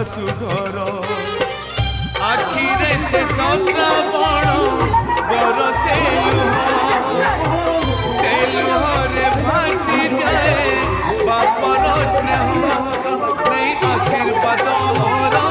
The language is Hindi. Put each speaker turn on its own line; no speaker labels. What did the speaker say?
शाशु घर आखिरे से श्रावण बरसे लुह से लुहरे भासी जाए बापर स्नेह नहीं आशीर्वाद मोरा